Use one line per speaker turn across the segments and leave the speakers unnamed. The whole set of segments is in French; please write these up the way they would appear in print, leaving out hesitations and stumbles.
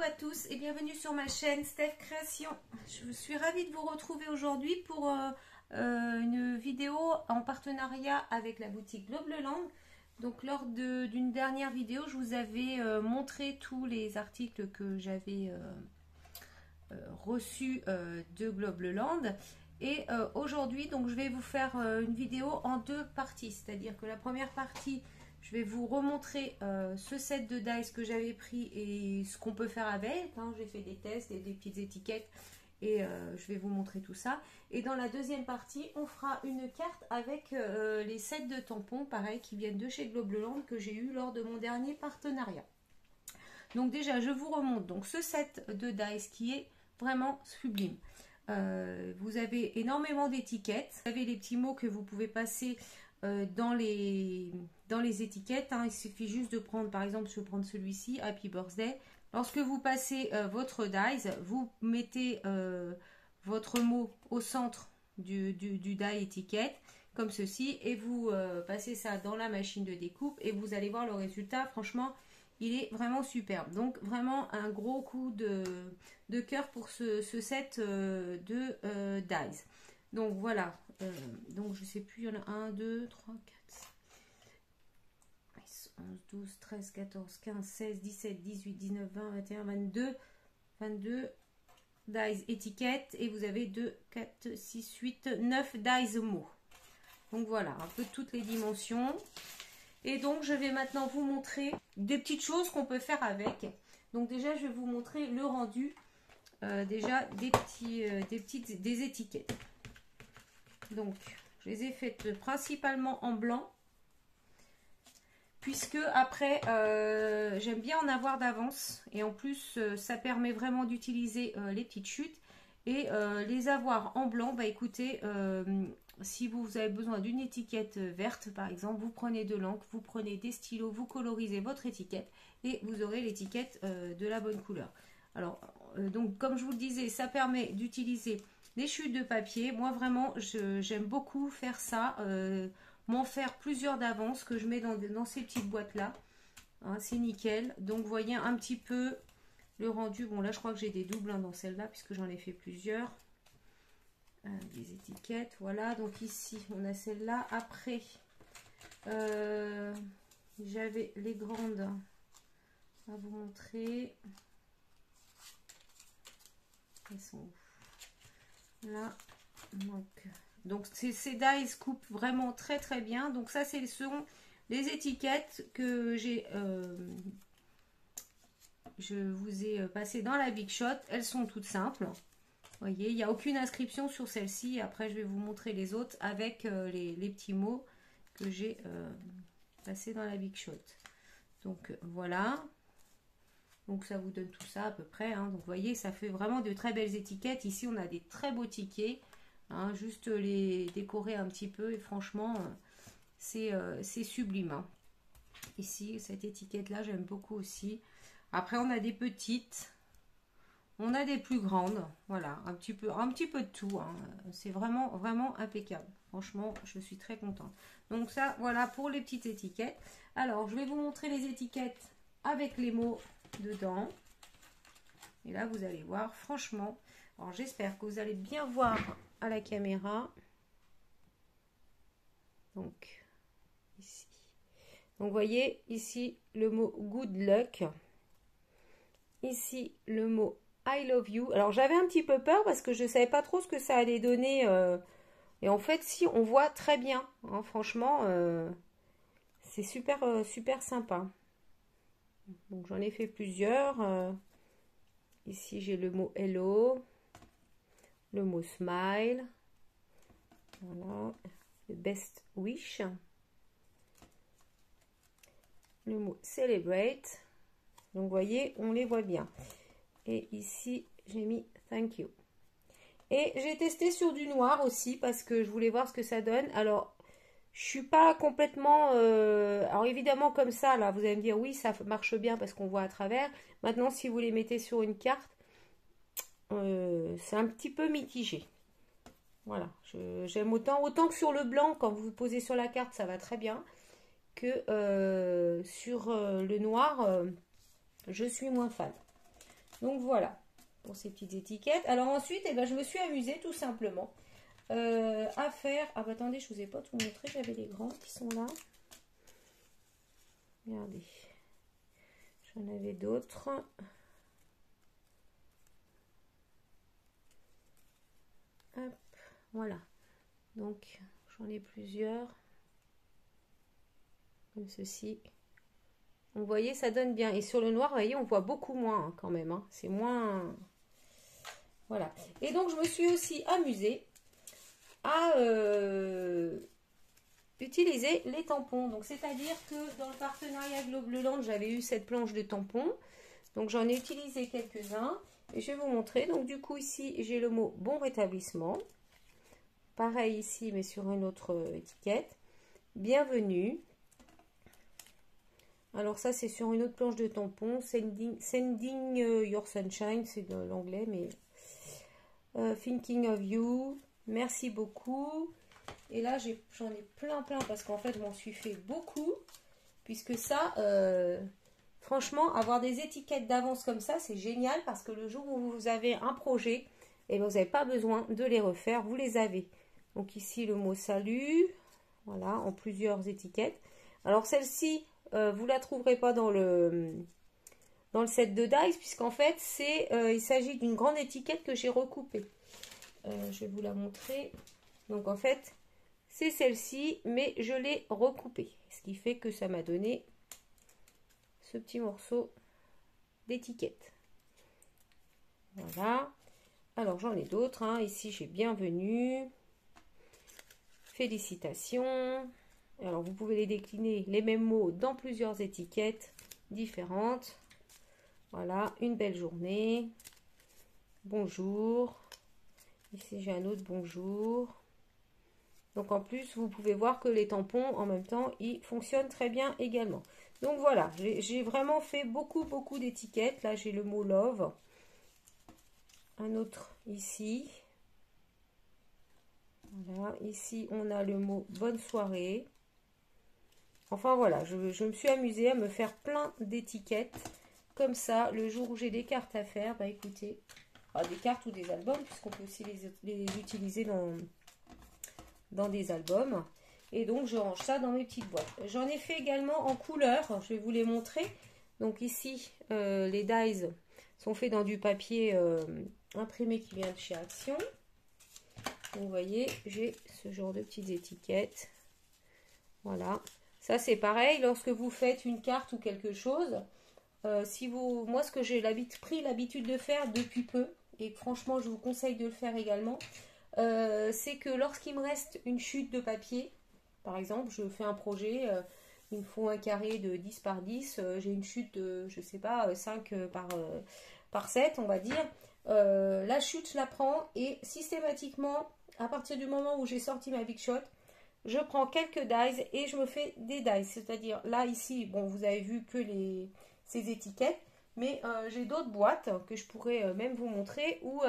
à tous et bienvenue sur ma chaîne Steph Création. Je suis ravie de vous retrouver aujourd'hui pour une vidéo en partenariat avec la boutique Globleland. Donc lors d'une dernière vidéo, je vous avais montré tous les articles que j'avais reçus de Globleland. Et aujourd'hui, donc je vais vous faire une vidéo en deux parties. C'est-à-dire que la première partie, je vais vous remontrer ce set de dies que j'avais pris et ce qu'on peut faire avec. Hein. J'ai fait des tests et des petites étiquettes et je vais vous montrer tout ça. Et dans la deuxième partie, on fera une carte avec les sets de tampons, pareil, qui viennent de chez Globleland que j'ai eu lors de mon dernier partenariat. Donc déjà, je vous remonte donc ce set de dies qui est vraiment sublime. Vous avez énormément d'étiquettes. Vous avez les petits mots que vous pouvez passer dans les étiquettes, hein. Il suffit juste de prendre, par exemple, je vais prendre celui-ci, Happy Birthday. Lorsque vous passez votre dies, vous mettez votre mot au centre du die étiquette, comme ceci, et vous passez ça dans la machine de découpe et vous allez voir le résultat. Franchement, il est vraiment superbe. Donc, vraiment un gros coup de cœur pour ce set de dies. Donc, voilà. Donc, je sais plus, il y en a 1, 2, 3, 4, 11, 12, 13, 14, 15, 16, 17, 18, 19, 20, 21, 22 dies étiquettes. Et vous avez 2, 4, 6, 8, 9 dies mots. Donc, voilà, un peu toutes les dimensions. Et donc, je vais maintenant vous montrer des petites choses qu'on peut faire avec. Donc, déjà, je vais vous montrer le rendu déjà des étiquettes. Donc, je les ai faites principalement en blanc. Puisque après, j'aime bien en avoir d'avance. Et en plus, ça permet vraiment d'utiliser les petites chutes. Et les avoir en blanc, bah écoutez, si vous avez besoin d'une étiquette verte, par exemple, vous prenez de l'encre, vous prenez des stylos, vous colorisez votre étiquette et vous aurez l'étiquette de la bonne couleur. Alors, donc, comme je vous le disais, ça permet d'utiliser des chutes de papier. Moi, vraiment, j'aime beaucoup faire ça, m'en faire plusieurs d'avance que je mets dans ces petites boîtes-là. Hein, c'est nickel. Donc, vous voyez un petit peu le rendu. Bon, là, je crois que j'ai des doubles hein, dans celle-là puisque j'en ai fait plusieurs. Des étiquettes, voilà. Donc, ici, on a celle-là. Après, j'avais les grandes à vous montrer. Elles sont où? Là. Donc ces dies coupent vraiment très très bien. Donc ça, ce sont les étiquettes que je vous ai passé dans la Big Shot. Elles sont toutes simples. Vous voyez, il n'y a aucune inscription sur celle-ci. Après, je vais vous montrer les autres avec les petits mots que j'ai passés dans la Big Shot. Donc voilà. Donc ça vous donne tout ça à peu près. Hein. Donc vous voyez, ça fait vraiment de très belles étiquettes. Ici, on a des très beaux tickets. Hein, juste les décorer un petit peu. Et franchement, c'est sublime. Hein. Ici, cette étiquette-là, j'aime beaucoup aussi. Après, on a des petites. On a des plus grandes. Voilà, un petit peu de tout. Hein. C'est vraiment, vraiment impeccable. Franchement, je suis très contente. Donc ça, voilà pour les petites étiquettes. Alors, je vais vous montrer les étiquettes avec les mots dedans. Et là, vous allez voir, franchement, alors j'espère que vous allez bien voir à la caméra. Donc, ici. Donc, vous voyez, ici, le mot good luck. Ici, le mot I love you. Alors, j'avais un petit peu peur parce que je ne savais pas trop ce que ça allait donner. Et en fait, si, on voit très bien. Hein, franchement, c'est super, super sympa. Donc, j'en ai fait plusieurs. Ici, j'ai le mot hello. Le mot smile. Voilà. Le best wish. Le mot celebrate. Donc, vous voyez, on les voit bien. Et ici, j'ai mis thank you. Et j'ai testé sur du noir aussi parce que je voulais voir ce que ça donne. Alors, je suis pas complètement... alors, évidemment, comme ça, là, vous allez me dire, oui, ça marche bien parce qu'on voit à travers. Maintenant, si vous les mettez sur une carte, c'est un petit peu mitigé. Voilà, j'aime autant que sur le blanc, quand vous vous posez sur la carte, ça va très bien, que sur le noir, je suis moins fan. Donc voilà, pour ces petites étiquettes. Alors ensuite, eh ben, je me suis amusée tout simplement à faire... Ah bah attendez, je vous ai pas tout montré, j'avais les grands qui sont là. Regardez, j'en avais d'autres. Hop, voilà. Donc j'en ai plusieurs. Comme ceci. Vous voyez, ça donne bien. Et sur le noir, vous voyez, on voit beaucoup moins hein, quand même. Hein. C'est moins... Voilà. Et donc, je me suis aussi amusée à utiliser les tampons. Donc, c'est-à-dire que dans le partenariat Globleland, j'avais eu cette planche de tampons. Donc, j'en ai utilisé quelques-uns. Et je vais vous montrer. Donc, du coup, ici, j'ai le mot « Bon rétablissement ». Pareil ici, mais sur une autre étiquette. « Bienvenue ». Alors ça, c'est sur une autre planche de tampons. Sending Your Sunshine, c'est de l'anglais, mais... Thinking of You, merci beaucoup. Et là, j'en ai plein, parce qu'en fait, je m'en suis fait beaucoup. Puisque ça, franchement, avoir des étiquettes d'avance comme ça, c'est génial. Parce que le jour où vous avez un projet, et vous n'avez pas besoin de les refaire, vous les avez. Donc ici, le mot salut, voilà, en plusieurs étiquettes. Alors celle-ci... vous la trouverez pas dans le set de dies, puisqu'en fait, il s'agit d'une grande étiquette que j'ai recoupée. Je vais vous la montrer. Donc, en fait, c'est celle-ci, mais je l'ai recoupée. Ce qui fait que ça m'a donné ce petit morceau d'étiquette. Voilà. Alors, j'en ai d'autres. Hein. Ici, j'ai bienvenue. Félicitations. Alors, vous pouvez les décliner, les mêmes mots, dans plusieurs étiquettes différentes. Voilà, une belle journée. Bonjour. Ici, j'ai un autre bonjour. Donc, en plus, vous pouvez voir que les tampons, en même temps, ils fonctionnent très bien également. Donc, voilà, j'ai vraiment fait beaucoup d'étiquettes. Là, j'ai le mot love. Un autre ici. Voilà, ici, on a le mot bonne soirée. Enfin voilà, je me suis amusée à me faire plein d'étiquettes comme ça. Le jour où j'ai des cartes à faire, bah écoutez, des cartes ou des albums, puisqu'on peut aussi les utiliser dans des albums. Et donc je range ça dans mes petites boîtes. J'en ai fait également en couleur, je vais vous les montrer. Donc ici, les dies sont faits dans du papier imprimé qui vient de chez Action. Donc, vous voyez, j'ai ce genre de petites étiquettes. Voilà. Ça, c'est pareil, lorsque vous faites une carte ou quelque chose, moi, ce que j'ai pris l'habitude de faire depuis peu, et franchement, je vous conseille de le faire également, c'est que lorsqu'il me reste une chute de papier, par exemple, je fais un projet, il me faut un carré de 10 par 10, j'ai une chute de, je sais pas, 5 par 7, on va dire. La chute, je la prends et systématiquement, à partir du moment où j'ai sorti ma Big Shot, je prends quelques dies et je me fais des dies. C'est-à-dire, là, ici, bon, vous avez vu que ces étiquettes, mais j'ai d'autres boîtes que je pourrais même vous montrer où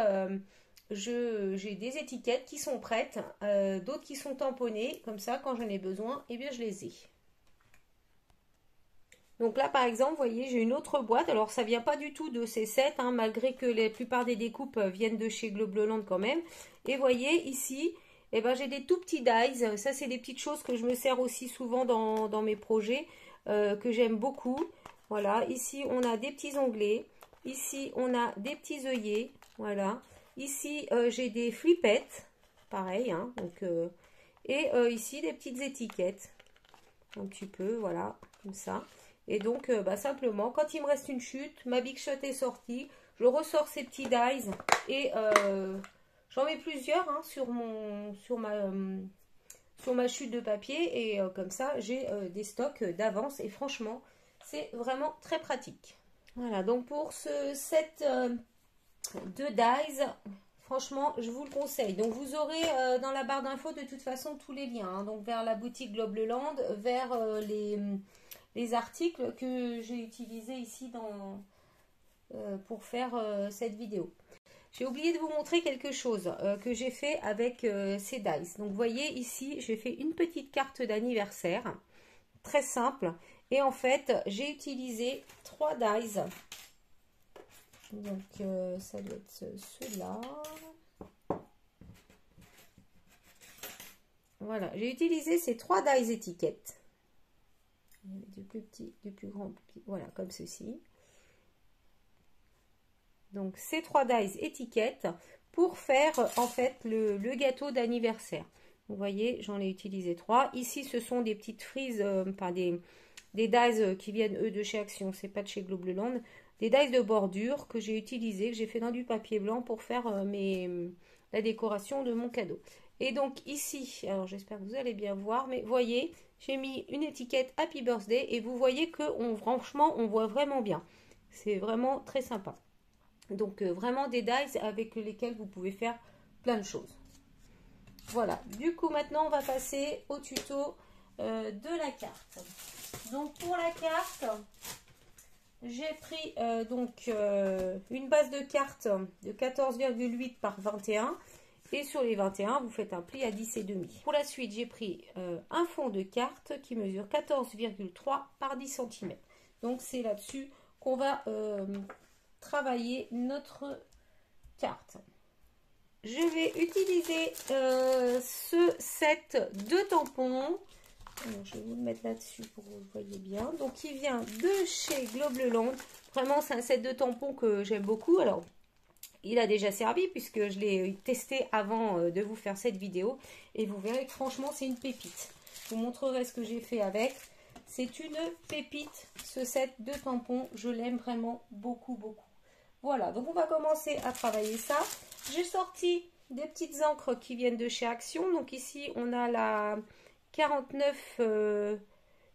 j'ai des étiquettes qui sont prêtes, d'autres qui sont tamponnées. Comme ça, quand j'en ai besoin, eh bien, je les ai. Donc là, par exemple, vous voyez, j'ai une autre boîte. Alors, ça ne vient pas du tout de ces sets, hein, malgré que la plupart des découpes viennent de chez Globleland quand même. Et vous voyez, ici... Eh ben, j'ai des tout petits dies. Ça, c'est des petites choses que je me sers aussi souvent dans mes projets, que j'aime beaucoup. Voilà, ici, on a des petits onglets. Ici, on a des petits œillets. Voilà. Ici, j'ai des flippettes. Pareil, hein. Donc, et ici, des petites étiquettes. Un petit peu, voilà, comme ça. Et donc, simplement, quand il me reste une chute, ma Big Shot est sortie. Je ressors ces petits dies et... j'en mets plusieurs hein, sur ma chute de papier et comme ça j'ai des stocks d'avance et franchement c'est vraiment très pratique. Voilà, donc pour ce set de dies, franchement je vous le conseille. Donc vous aurez dans la barre d'infos de toute façon tous les liens, hein, donc vers la boutique Globleland, vers les articles que j'ai utilisés ici pour faire cette vidéo. J'ai oublié de vous montrer quelque chose que j'ai fait avec ces dies. Donc, vous voyez ici, j'ai fait une petite carte d'anniversaire, très simple. Et en fait, j'ai utilisé 3 dies Donc ça doit être ceux-là. Voilà, j'ai utilisé ces 3 dies étiquettes. Du plus petit, du plus grand, plus petit. Voilà, comme ceci. Donc ces 3 dies étiquettes pour faire en fait le gâteau d'anniversaire. Vous voyez, j'en ai utilisé 3. Ici, ce sont des petites frises, enfin des dies qui viennent eux de chez Action, c'est pas de chez Globleland. Des dies de bordure que j'ai utilisé, que j'ai fait dans du papier blanc pour faire la décoration de mon cadeau. Et donc ici, alors j'espère que vous allez bien voir, mais voyez, j'ai mis une étiquette Happy Birthday et vous voyez que franchement, on voit vraiment bien. C'est vraiment très sympa. Donc vraiment des dies avec lesquels vous pouvez faire plein de choses. Voilà, du coup maintenant on va passer au tuto de la carte. Donc pour la carte, j'ai pris une base de carte de 14,8 par 21 et sur les 21 vous faites un pli à 10,5. Pour la suite j'ai pris un fond de carte qui mesure 14,3 par 10 cm. Donc c'est là-dessus qu'on va travailler notre carte. Je vais utiliser ce set de tampons. Alors, je vais vous le mettre là-dessus pour que vous le voyez bien. Donc, il vient de chez Globleland. Vraiment, c'est un set de tampons que j'aime beaucoup. Alors, il a déjà servi puisque je l'ai testé avant de vous faire cette vidéo. Et vous verrez que franchement, c'est une pépite. Je vous montrerai ce que j'ai fait avec. C'est une pépite, ce set de tampons. Je l'aime vraiment beaucoup, beaucoup. Voilà, donc on va commencer à travailler ça. J'ai sorti des petites encres qui viennent de chez Action. Donc ici, on a la 49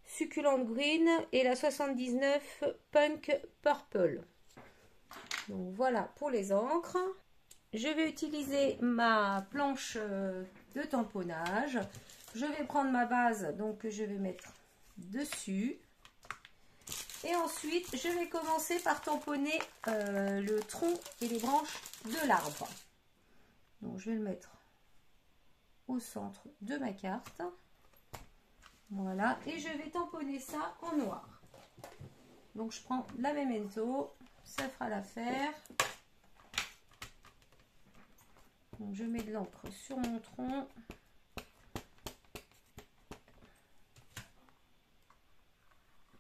Succulent Green et la 79 Punk Purple. Donc voilà pour les encres. Je vais utiliser ma planche de tamponnage. Je vais prendre ma base, donc je vais mettre dessus. Et ensuite, je vais commencer par tamponner le tronc et les branches de l'arbre. Donc, je vais le mettre au centre de ma carte. Voilà. Et je vais tamponner ça en noir. Donc, je prends la Memento. Ça fera l'affaire. Donc, je mets de l'encre sur mon tronc.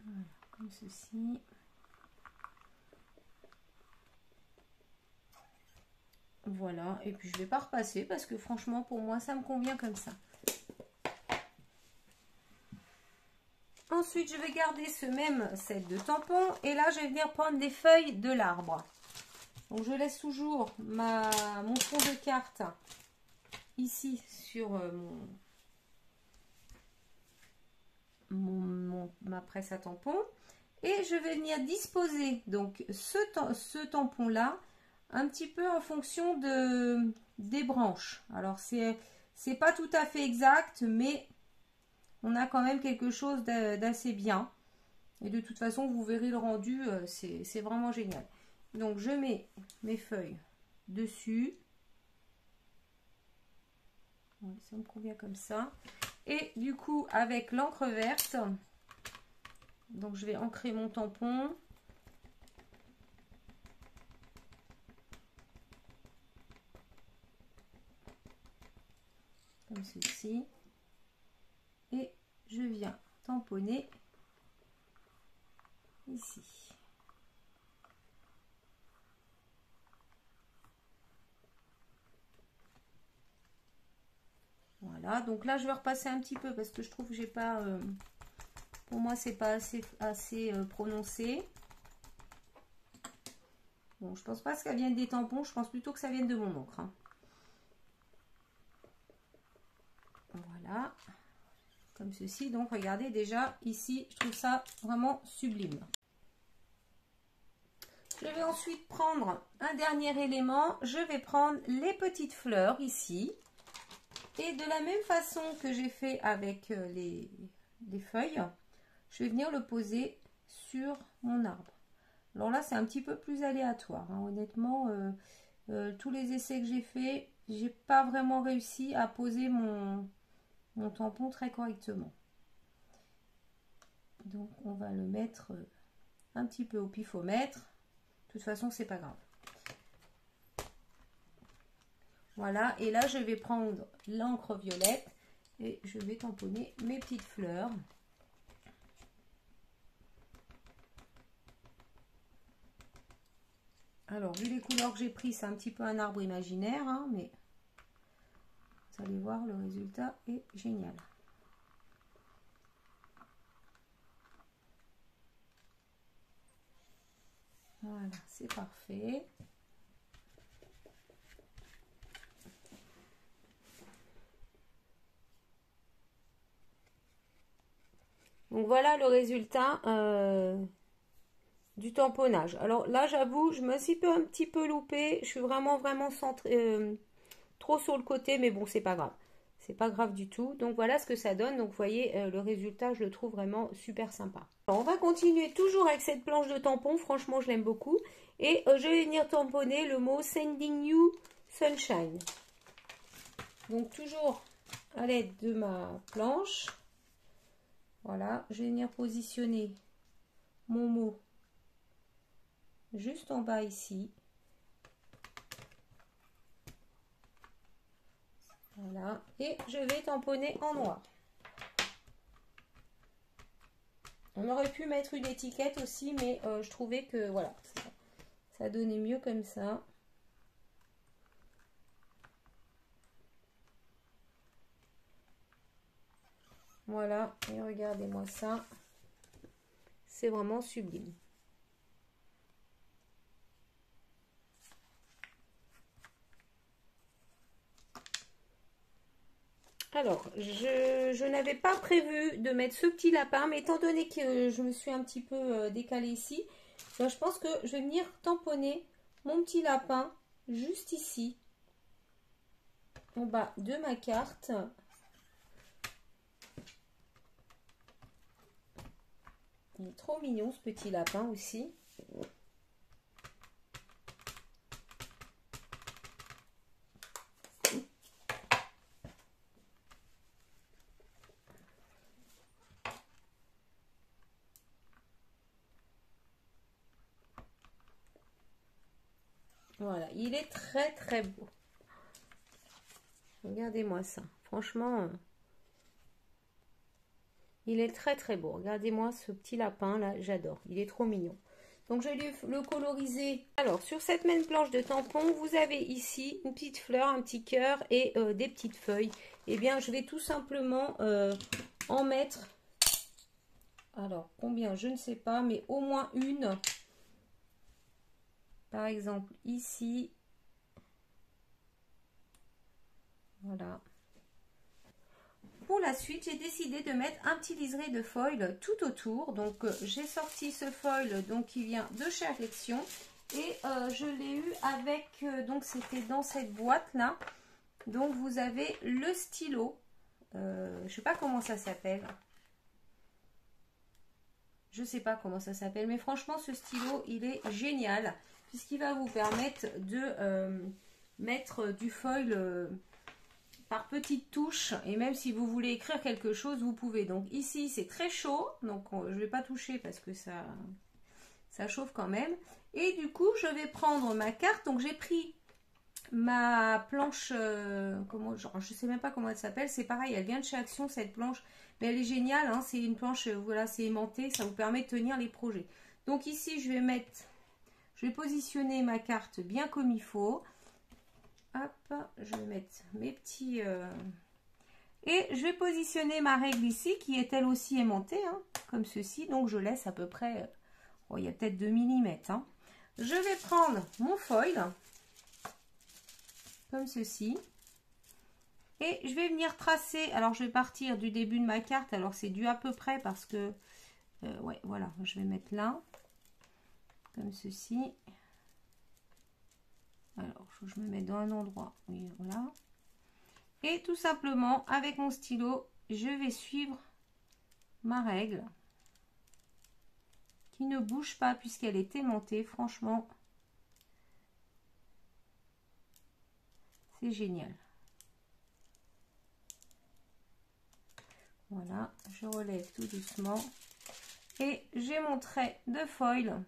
Voilà, comme ceci. Voilà, et puis je vais pas repasser parce que franchement pour moi ça me convient comme ça. Ensuite je vais garder ce même set de tampons et là je vais venir prendre des feuilles de l'arbre. Donc je laisse toujours mon fond de carte ici sur ma presse à tampons et je vais venir disposer donc ce tampon là un petit peu en fonction des branches. Alors c'est pas tout à fait exact, mais on a quand même quelque chose d'assez bien. Et de toute façon, vous verrez le rendu, c'est vraiment génial. Donc je mets mes feuilles dessus. Ouais, ça me convient comme ça. Et du coup, avec l'encre verte, donc je vais ancrer mon tampon. Comme ceci, et je viens tamponner ici. Voilà, donc là je vais repasser un petit peu parce que je trouve que j'ai pas, pour moi c'est pas assez prononcé. Bon, je pense pas que ça vienne des tampons, je pense plutôt que ça vienne de mon encre. Hein. Voilà, comme ceci. Donc regardez déjà ici, je trouve ça vraiment sublime. Je vais ensuite prendre un dernier élément. Je vais prendre les petites fleurs ici. Et de la même façon que j'ai fait avec les feuilles, je vais venir le poser sur mon arbre. Alors là, c'est un petit peu plus aléatoire. Hein. Honnêtement, tous les essais que j'ai faits, j'ai pas vraiment réussi à poser mon tampon très correctement. Donc on va le mettre un petit peu au pifomètre De toute façon, c'est pas grave. Voilà, et là, je vais prendre l'encre violette et je vais tamponner mes petites fleurs. Alors, vu les couleurs que j'ai pris, c'est un petit peu un arbre imaginaire, hein, mais vous allez voir, le résultat est génial. Voilà, c'est parfait. Donc voilà le résultat du tamponnage. Alors là, j'avoue, je me suis un petit peu loupée. Je suis vraiment centrée, trop sur le côté, mais bon, c'est pas grave. C'est pas grave du tout. Donc voilà ce que ça donne. Donc vous voyez, le résultat, je le trouve vraiment super sympa. Alors, on va continuer toujours avec cette planche de tampon. Franchement, je l'aime beaucoup. Et je vais venir tamponner le mot Sending You Sunshine. Donc toujours à l'aide de ma planche. Voilà, je vais venir positionner mon mot juste en bas ici. Voilà, et je vais tamponner en noir. On aurait pu mettre une étiquette aussi, mais je trouvais que voilà, ça donnait mieux comme ça. Voilà, et regardez-moi ça. C'est vraiment sublime. Alors, je n'avais pas prévu de mettre ce petit lapin, mais étant donné que je me suis un petit peu décalée ici, ben, je pense que je vais venir tamponner mon petit lapin juste ici, en bas de ma carte. Il est trop mignon ce petit lapin aussi. Voilà, il est très beau. Regardez-moi ça. Franchement, il est très beau. Regardez-moi ce petit lapin là, j'adore. Il est trop mignon. Donc je vais le coloriser. Alors sur cette même planche de tampon, vous avez ici une petite fleur, un petit cœur et des petites feuilles. Eh bien, je vais tout simplement en mettre. Alors combien, je ne sais pas, mais au moins une. Par exemple ici. Voilà. Pour la suite, j'ai décidé de mettre un petit liseré de foil tout autour. Donc, j'ai sorti ce foil donc, qui vient de chez Affection. Et je l'ai eu avec, donc c'était dans cette boîte-là. Donc, vous avez le stylo. Je ne sais pas comment ça s'appelle. Je ne sais pas comment ça s'appelle. Mais franchement, ce stylo, il est génial. Puisqu'il va vous permettre de mettre du foil... par petites touches, et même si vous voulez écrire quelque chose, vous pouvez. Donc ici c'est très chaud, donc je vais pas toucher parce que ça chauffe quand même. Et du coup je vais prendre ma carte. Donc j'ai pris ma planche, je sais même pas comment elle s'appelle, c'est pareil, elle vient de chez Action cette planche, mais elle est géniale, hein, c'est une planche, voilà, c'est aimanté, ça vous permet de tenir les projets. Donc ici je vais positionner ma carte bien comme il faut. Hop, je vais mettre mes petits... Et je vais positionner ma règle ici, qui est elle aussi aimantée, hein, comme ceci. Donc, je laisse à peu près... Oh, il y a peut-être 2 mm. Hein. Je vais prendre mon foil, comme ceci. Et je vais venir tracer... Alors, je vais partir du début de ma carte. Alors, c'est dû à peu près parce que... ouais, voilà, je vais mettre là, comme ceci. Alors, je me mets dans un endroit, oui, voilà. Et tout simplement, avec mon stylo, je vais suivre ma règle. Qui ne bouge pas puisqu'elle est aimantée. Franchement, c'est génial. Voilà, je relève tout doucement. Et j'ai mon trait de foil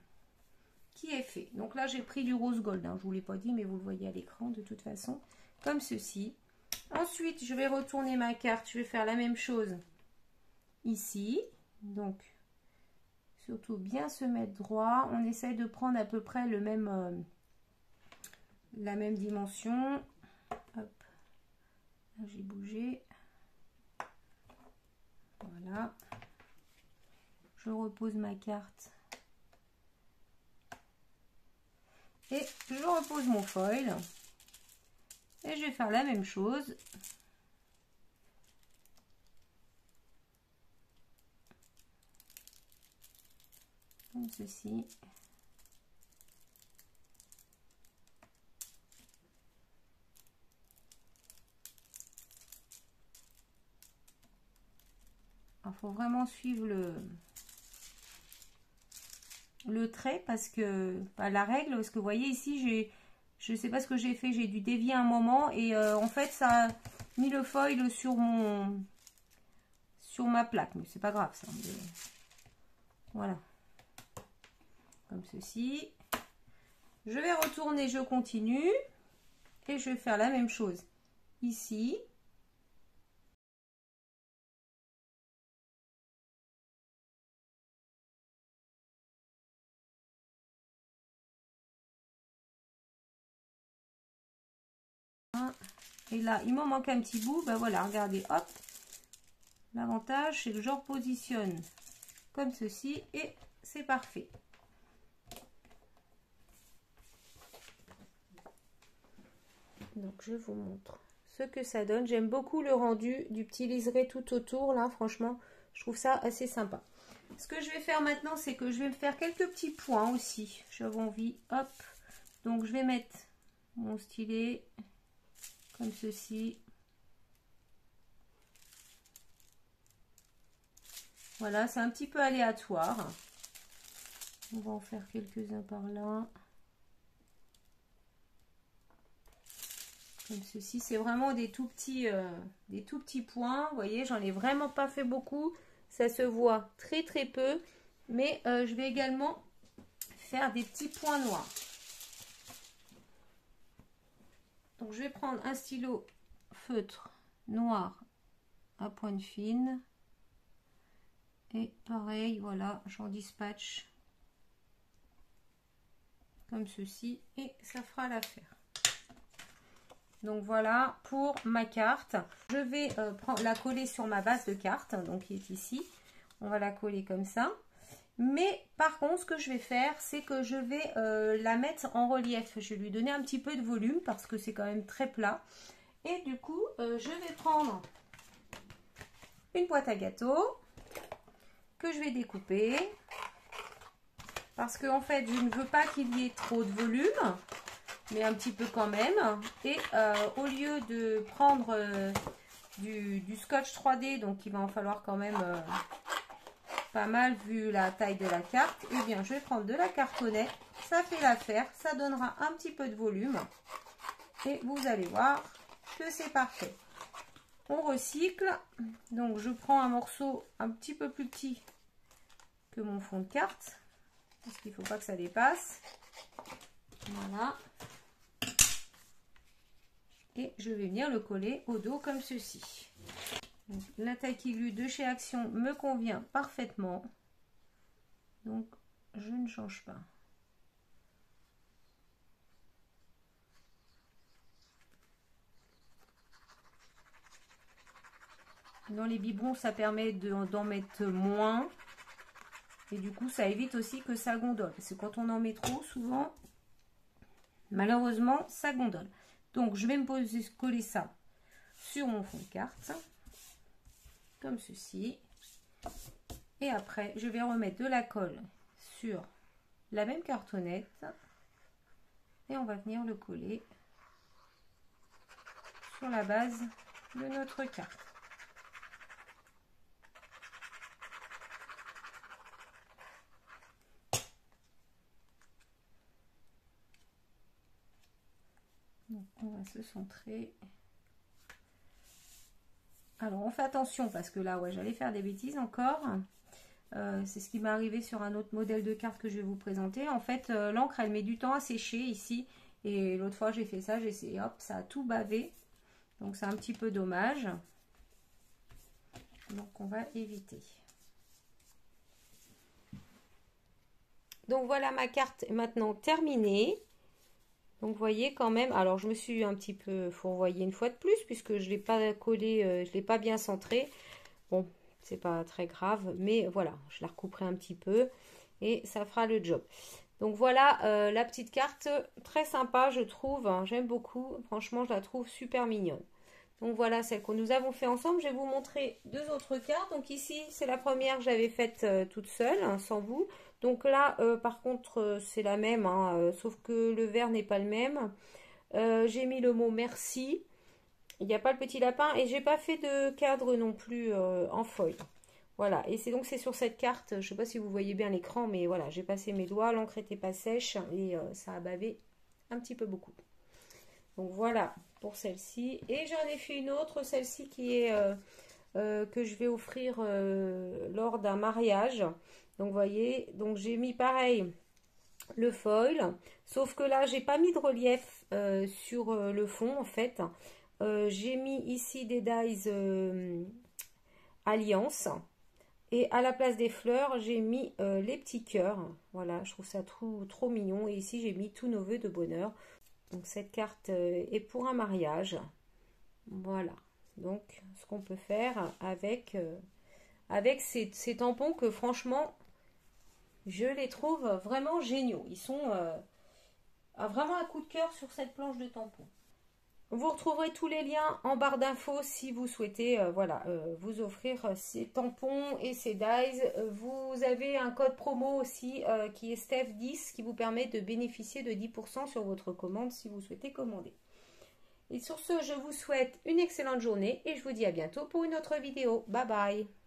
qui est fait. Donc là, j'ai pris du rose gold, hein, je ne vous l'ai pas dit, mais vous le voyez à l'écran de toute façon, comme ceci. Ensuite, je vais retourner ma carte, je vais faire la même chose ici. Donc, surtout bien se mettre droit. On essaye de prendre à peu près le même, la même dimension. Hop, là j'ai bougé. Voilà. Je repose ma carte. Et je repose mon foil. Et je vais faire la même chose. Comme ceci. Il faut vraiment suivre le trait parce que la règle, parce que vous voyez ici, je sais pas ce que j'ai fait, j'ai dû dévier un moment et en fait ça a mis le foil sur ma plaque, mais c'est pas grave ça. Voilà, comme ceci. Je vais retourner, je continue et je vais faire la même chose ici. Et là, il m'en manque un petit bout. Ben voilà, regardez, hop. L'avantage, c'est que je repositionne comme ceci et c'est parfait. Donc, je vous montre ce que ça donne. J'aime beaucoup le rendu du petit liseré tout autour. Là, franchement, je trouve ça assez sympa. Ce que je vais faire maintenant, c'est que je vais me faire quelques petits points aussi. J'avais envie, hop. Donc, je vais mettre mon stylet comme ceci. Voilà, c'est un petit peu aléatoire. On va en faire quelques-uns par là. Comme ceci, c'est vraiment des tout petits points. Vous voyez, j'en ai vraiment pas fait beaucoup. Ça se voit très très peu. Mais je vais également faire des petits points noirs. Donc, je vais prendre un stylo feutre noir à pointe fine. Et pareil, voilà, j'en dispatche comme ceci et ça fera l'affaire. Donc voilà pour ma carte. Je vais la coller sur ma base de carte, donc qui est ici. On va la coller comme ça. Mais par contre, ce que je vais faire, c'est que je vais la mettre en relief. Je vais lui donner un petit peu de volume parce que c'est quand même très plat. Et du coup, je vais prendre une boîte à gâteaux que je vais découper parce que en fait je ne veux pas qu'il y ait trop de volume mais un petit peu quand même et au lieu de prendre du scotch 3D donc il va en falloir quand même pas mal vu la taille de la carte, et bien je vais prendre de la cartonnette, ça fait l'affaire, ça donnera un petit peu de volume et vous allez voir que c'est parfait. On recycle, donc je prends un morceau un petit peu plus petit que mon fond de carte parce qu'il ne faut pas que ça dépasse. Voilà, et je vais venir le coller au dos comme ceci. Donc, la taille qui glue de chez Action me convient parfaitement, donc je ne change pas. Dans les biberons, ça permet d'en mettre moins. Et du coup, ça évite aussi que ça gondole. Parce que quand on en met trop, souvent, malheureusement, ça gondole. Donc, je vais me coller ça sur mon fond de carte. Comme ceci. Et après, je vais remettre de la colle sur la même cartonnette. Et on va venir le coller sur la base de notre carte. Donc on va se centrer. Alors on fait attention parce que là ouais j'allais faire des bêtises encore. C'est ce qui m'est arrivé sur un autre modèle de carte que je vais vous présenter. En fait, l'encre, elle met du temps à sécher ici. Et l'autre fois, j'ai fait ça, j'ai essayé, hop, ça a tout bavé. Donc, c'est un petit peu dommage. Donc, on va éviter. Donc, voilà, ma carte est maintenant terminée. Donc, vous voyez quand même, alors je me suis un petit peu fourvoyée une fois de plus, puisque je ne l'ai pas collé, je ne l'ai pas bien centré. Bon, c'est pas très grave, mais voilà, je la recouperai un petit peu et ça fera le job. Donc voilà la petite carte, très sympa je trouve, hein, j'aime beaucoup, franchement je la trouve super mignonne. Donc voilà celle que nous avons fait ensemble. Je vais vous montrer deux autres cartes. Donc ici c'est la première que j'avais faite toute seule, hein, sans vous. Donc là par contre c'est la même, hein, sauf que le vert n'est pas le même. J'ai mis le mot merci. Il n'y a pas le petit lapin et j'ai pas fait de cadre non plus en feuille. Voilà, et c'est sur cette carte, je ne sais pas si vous voyez bien l'écran, mais voilà, j'ai passé mes doigts, l'encre n'était pas sèche et ça a bavé un petit peu beaucoup. Donc voilà pour celle-ci. Et j'en ai fait une autre, celle-ci qui est que je vais offrir lors d'un mariage. Donc vous voyez, donc j'ai mis pareil le foil, sauf que là j'ai pas mis de relief sur le fond en fait. J'ai mis ici des dies Alliance. Et à la place des fleurs, j'ai mis les petits cœurs. Voilà, je trouve ça trop mignon. Et ici, j'ai mis tous nos vœux de bonheur. Donc, cette carte est pour un mariage. Voilà. Donc, ce qu'on peut faire avec ces tampons que, franchement, je les trouve vraiment géniaux. Ils sont vraiment un coup de cœur sur cette planche de tampons. Vous retrouverez tous les liens en barre d'infos si vous souhaitez vous offrir ces tampons et ces dies. Vous avez un code promo aussi qui est STEPH10 qui vous permet de bénéficier de 10% sur votre commande si vous souhaitez commander. Et sur ce, je vous souhaite une excellente journée et je vous dis à bientôt pour une autre vidéo. Bye bye!